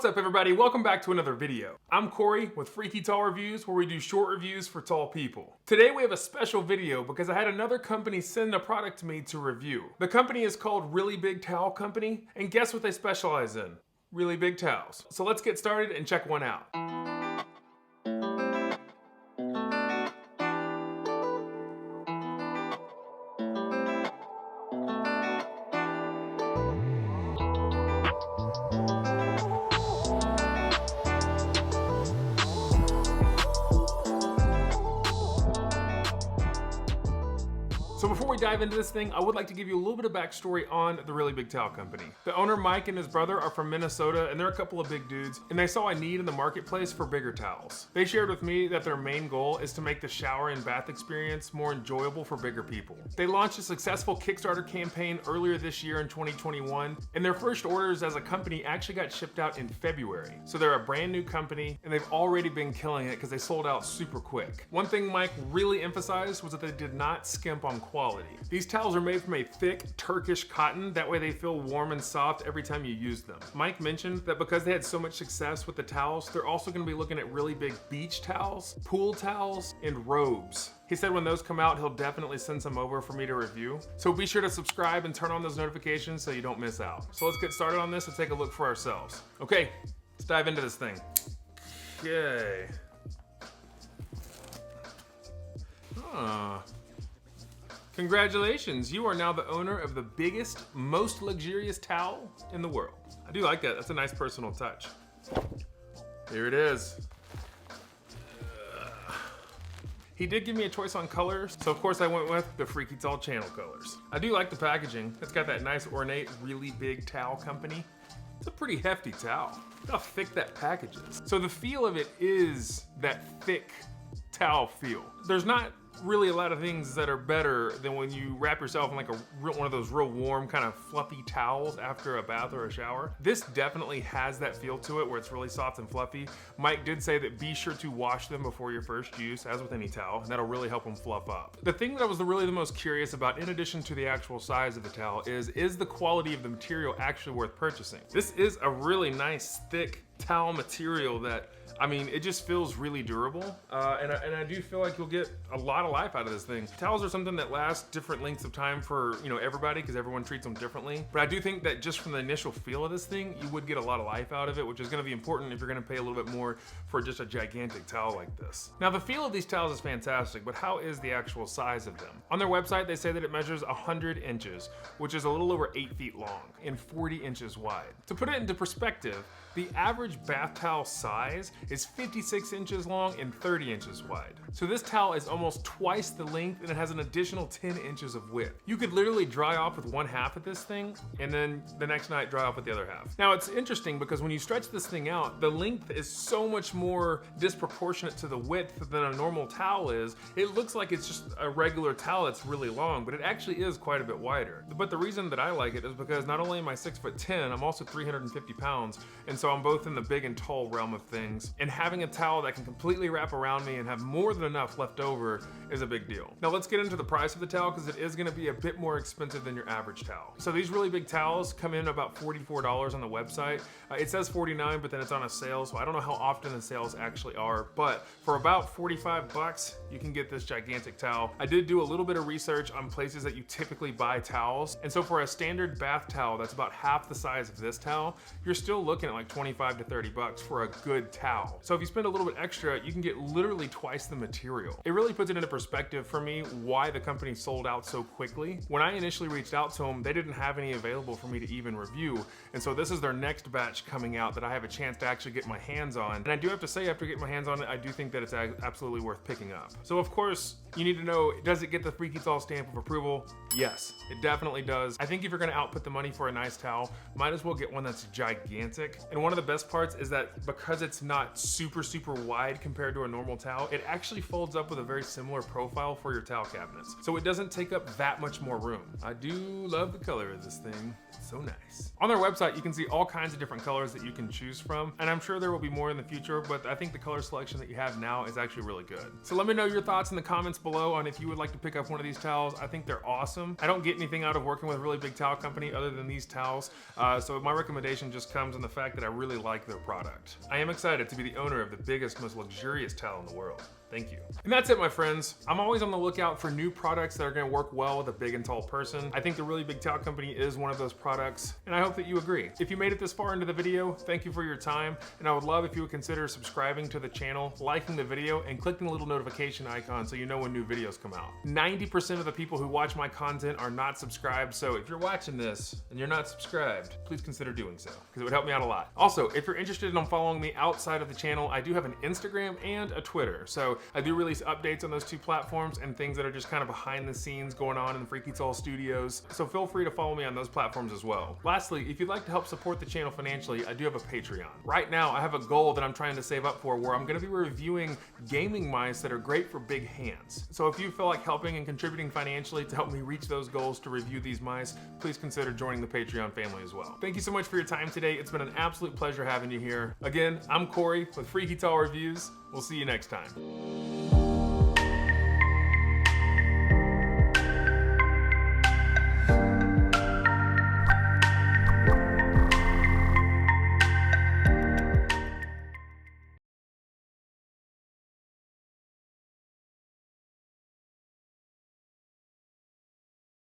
What's up everybody, welcome back to another video. I'm Corey with Freaky Tall Reviews, where we do short reviews for tall people. Today we have a special video because I had another company send a product to me to review. The company is called Really Big Towel Company, and guess what they specialize in? Really big towels. So let's get started and check one out. So before we dive into this thing, I would like to give you a little bit of backstory on the Really Big Towel Company. The owner, Mike, and his brother are from Minnesota, and they're a couple of big dudes, and they saw a need in the marketplace for bigger towels. They shared with me that their main goal is to make the shower and bath experience more enjoyable for bigger people. They launched a successful Kickstarter campaign earlier this year in 2021, and their first orders as a company actually got shipped out in February. So they're a brand new company, and they've already been killing it because they sold out super quick. One thing Mike really emphasized was that they did not skimp on quality. These towels are made from a thick Turkish cotton, that way they feel warm and soft every time you use them. Mike mentioned that because they had so much success with the towels, they're also going to be looking at really big beach towels, pool towels, and robes. He said when those come out, he'll definitely send some over for me to review. So be sure to subscribe and turn on those notifications so you don't miss out. So let's get started on this and take a look for ourselves. Okay, let's dive into this thing. Okay. Congratulations, you are now the owner of the biggest, most luxurious towel in the world. I do like that, that's a nice personal touch. Here it is. He did give me a choice on colors, so of course I went with the Freaky Tall channel colors. I do like the packaging. It's got that nice ornate, really big towel company. It's a pretty hefty towel. Look how thick that package is. So the feel of it is that thick towel feel. There's not really a lot of things that are better than when you wrap yourself in like one of those real warm kind of fluffy towels after a bath or a shower. This definitely has that feel to it where it's really soft and fluffy. Mike did say that be sure to wash them before your first use, as with any towel, and that'll really help them fluff up. The thing that I was really the most curious about, in addition to the actual size of the towel, is the quality of the material actually worth purchasing? This is a really nice thick towel material that, I mean, it just feels really durable, and I do feel like you'll get a lot of life out of this thing. Towels are something that last different lengths of time for, you know, everybody, because everyone treats them differently. But I do think that just from the initial feel of this thing, you would get a lot of life out of it, which is going to be important if you're going to pay a little bit more for just a gigantic towel like this. Now, the feel of these towels is fantastic, but how is the actual size of them? On their website, they say that it measures 100 inches, which is a little over 8 feet long and 40 inches wide. To put it into perspective, the average bath towel size is 56 inches long and 30 inches wide. So this towel is almost twice the length, and it has an additional 10 inches of width. You could literally dry off with one half of this thing, and then the next night dry off with the other half. Now it's interesting because when you stretch this thing out, the length is so much more disproportionate to the width than a normal towel is. It looks like it's just a regular towel that's really long, but it actually is quite a bit wider. But the reason that I like it is because not only am I 6'10", I'm also 350 pounds, and so I'm both in the big and tall realm of things, and having a towel that can completely wrap around me and have more than enough left over is a big deal. Now let's get into the price of the towel, because it is going to be a bit more expensive than your average towel. So these really big towels come in about $44 on the website. It says $49, but then it's on a sale, so I don't know how often the sales actually are, but for about 45 bucks, you can get this gigantic towel. I did do a little bit of research on places that you typically buy towels, and so for a standard bath towel that's about half the size of this towel, you're still looking at like 25 to 30 bucks for a good towel. So if you spend a little bit extra, you can get literally twice the material. It really puts it into perspective for me why the company sold out so quickly. When I initially reached out to them, they didn't have any available for me to even review, and so this is their next batch coming out that I have a chance to actually get my hands on. And I do have to say, after getting my hands on it, I do think that it's absolutely worth picking up. So of course, you need to know, does it get the Freaky Tall stamp of approval? Yes, it definitely does. I think if you're gonna output the money for a nice towel, might as well get one that's gigantic. And one of the best parts is that because it's not super wide compared to a normal towel, it actually folds up with a very similar profile for your towel cabinets. So it doesn't take up that much more room. I do love the color of this thing. It's so nice. On their website, you can see all kinds of different colors that you can choose from, and I'm sure there will be more in the future, but I think the color selection that you have now is actually really good. So let me know your thoughts in the comments below on if you would like to pick up one of these towels. I think they're awesome. I don't get anything out of working with a Really Big Towel Company other than these towels, so my recommendation just comes in the fact that I really like like their product. I am excited to be the owner of the biggest, most luxurious towel in the world. Thank you. And that's it, my friends. I'm always on the lookout for new products that are gonna work well with a big and tall person. I think the Really Big Towel Company is one of those products, and I hope that you agree. If you made it this far into the video, thank you for your time, and I would love if you would consider subscribing to the channel, liking the video, and clicking the little notification icon so you know when new videos come out. 90% of the people who watch my content are not subscribed, so if you're watching this and you're not subscribed, please consider doing so, because it would help me out a lot. Also, if you're interested in following me outside of the channel, I do have an Instagram and a Twitter, so I do release updates on those two platforms and things that are just kind of behind the scenes going on in the Freaky Tall studios, so feel free to follow me on those platforms as well. Lastly, if you'd like to help support the channel financially, I do have a Patreon. Right now, I have a goal that I'm trying to save up for where I'm gonna be reviewing gaming mice that are great for big hands. So if you feel like helping and contributing financially to help me reach those goals to review these mice, please consider joining the Patreon family as well. Thank you so much for your time today. It's been an absolute pleasure having you here. Again, I'm Corey with Freaky Tall Reviews. We'll see you next time.